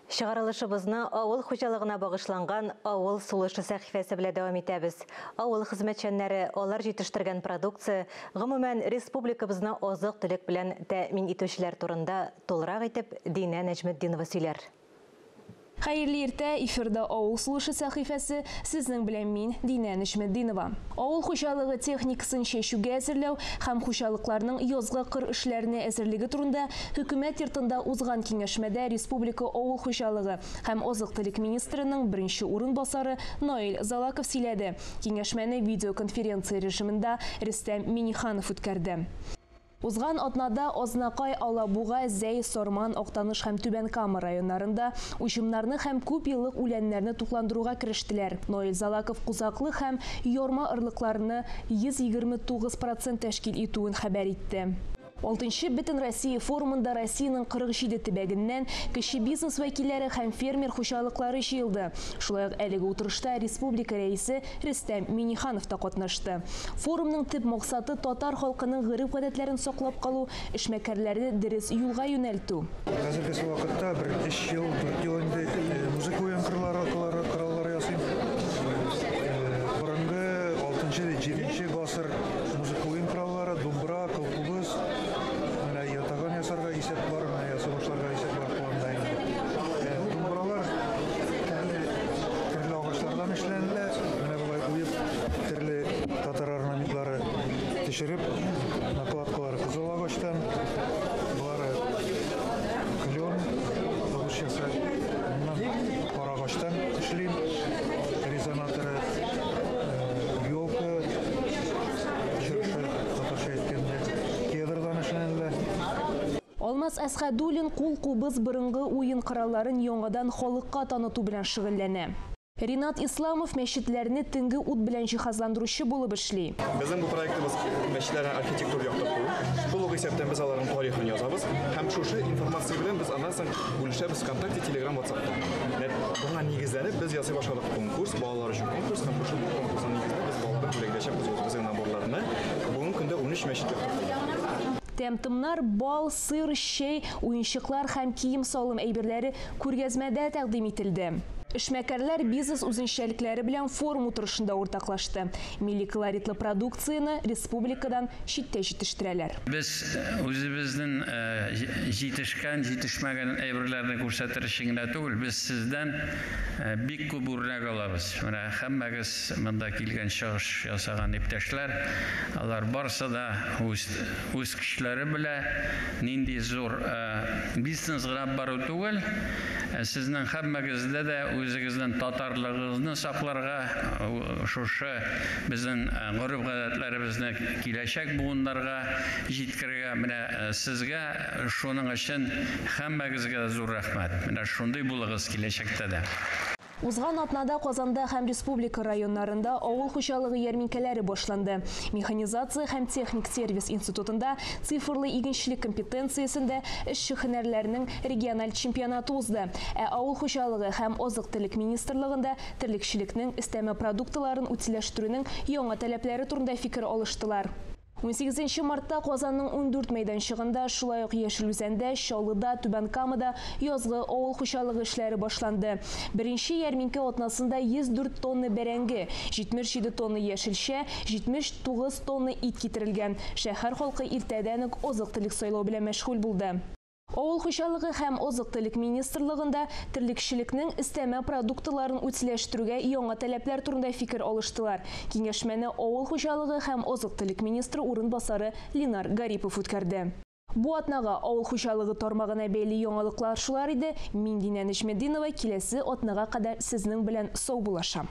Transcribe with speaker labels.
Speaker 1: Шығарылышыбызны ауыл хуҗалыгына багышланган ауыл сулышы сәхифәсе белән дәвам итәбез. Ауыл хезмәтчәннәре алар җитештергән продукция гомумән республикабызны азык-төлек белән тәэмин итүчеләр турында тулырак итеп Динә Нәҗметдинова сөйләр.
Speaker 2: Хәерле иртә, эфирда ауыл сулышы сәхифәсе, сезнең белән мин, Динә Нәҗметдинова. Ауыл хуҗалыгы техникасын чәчүгә әзерләү һәм хуҗалыкларның язгы кыр эшләренә әзерлеге турында хөкүмәт йортында узган киңәшмәдә Республика авыл хуҗалыгы һәм азык-төлек министрының беренче урынбасары Наил Залаков сөйләде. Киңәшмәне видеоконференция режимында Рөстәм Миңнеханов үткәрде. Узган атнада Азнакай, Алабуга, Зәй, Сорман, Актаныш һәм Түбән Кама районнарында уҗымнарны һәм күп еллык үләннәрне тукландыруга керештеләр. Наил Залаков кузаклы һәм ярма ырлыкларны 129% тәшкил итүен хәбәр итте. 6-нчы Бөтен Россия форумында Россиянең 47 төбәгеннән кече бизнес вәкилләре һәм фермер хуҗалыклары җыелды. Шулай ук әлеге утырышта республика рәисе Рөстәм Миңнеханов та катнашты. Форумның төп максаты татар халкының гырыф-гадәтләрен саклап калу, эшмәкәрләрне дөрес юлга юнәлтү.
Speaker 3: Хәзерге вакытта бер 3 ел, 4 ел инде музыка уен ясыйм. Борынгы 6-7 гасыр музыка уен кораллары, думбра, колхоз, ятаган ясарга исәп бар, ясаучыларга исәп бар планда. Думбралар төрле агачлардан эшләнелә, менә булай уеп, төрле татар орнаментлары төшереп, накладкалар кызыл агачтан, булары клен, получается, кара агачтан эшлим, резонаторы, елка,
Speaker 2: Алмаз Әсхәдуллин кул-кубыз борынгы уен коралларын яңадан халыкка таныту белән шөгыльләнә. Ринат Исламов мәчетләрне төнге ут белән җиһазландыручы булып эшли.
Speaker 4: Безнең бу проектыбыз мәчетләрне архитектура яктырту. Шул ук исәптән без аларның тарихын язабыз һәм шушы информация белән без аннан соң бүлешәбез ВКонтакте, Telegram, WhatsApp'та. Буңа нигезләнеп без ясый башладык конкурс, балалар өчен конкурс һәм шушы конкурсның нигезендә без балаларга бүләкләшәбез үзебезнең наборларны. Бүгенге көндә 13 мәчет яктыртылды.
Speaker 2: Тәмтымнар, бал, сыр, чәй, уенчыклар һәм кием салым әйберләре күргәзмәдә тәкъдим ителде. Эшмәкәрләр бизнес үзенчәлекләре белән форум утырышында уртаклашты. Милли колоритлы продукцияны республикадан читтә җитештерәләр.
Speaker 5: Без үзебезнең җитешкән, җитешмәгән әйберләрне күрсәтер өчен генә түгел, без сездән бик күп үрнәк алабыз. Менә һәммәгез монда килгән чыгыш ясаган иптәшләр, алар барысы да үз кешеләре белән нинди зур бизнес гына бару түгел, сезнең һәммәгездә дә үзегезнең татарлыгыгызны сакларга, шушы безнең гореф-гадәтләребезне киләчәк буыннарга җиткерергә, менә сезгә шуның өчен һәммәгезгә зур рәхмәт. Менә шундый булыгыз киләчәктә дә.
Speaker 2: Узган атнада Казанда һәм республика районнарында авыл хуҗалыгы ярминкәләре башланды. Механизация һәм техник сервис институтында цифрлы игенчелек компетенциясендә эшче һөнәрләрнең региональ чемпионаты узды. Авыл хуҗалыгы һәм азык-төлек министрлыгында терлекчелекнең өстәмә продуктларын үтәлештерүнең яңа таләпләре турында фикер алыштылар. 18 мартта Казанның 14 мәйданчыгында, шулай ук Яшелүзәндә, Чаллыда, Түбән Камада язгы авыл хуҗалыгы эшләре башланды. Беренче ярминкә атнасында 104 тонна бәрәңге, 77 тонна яшелчә, 79 тонна ит китерелгән. Шәһәр халкы иртәдән үк азык-төлек сайлау белән мәшгуль булды. Авыл хуҗалыгы һәм азык-төлек министрлыгында терлекчелекнең өстәмә продуктларын үтәлештерүгә яңа таләпләр турында фикер алыштылар. Киңәшмәне авыл хуҗалыгы һәм азык-төлек министры урынбасары Ленар Гарипов үткәрде. Бу атнага авыл хуҗалыгы тармагына бәйле яңалыклар шулар иде. Мин Динә Нәҗметдинова, киләсе атнага кадәр сезнең белән сау булашам.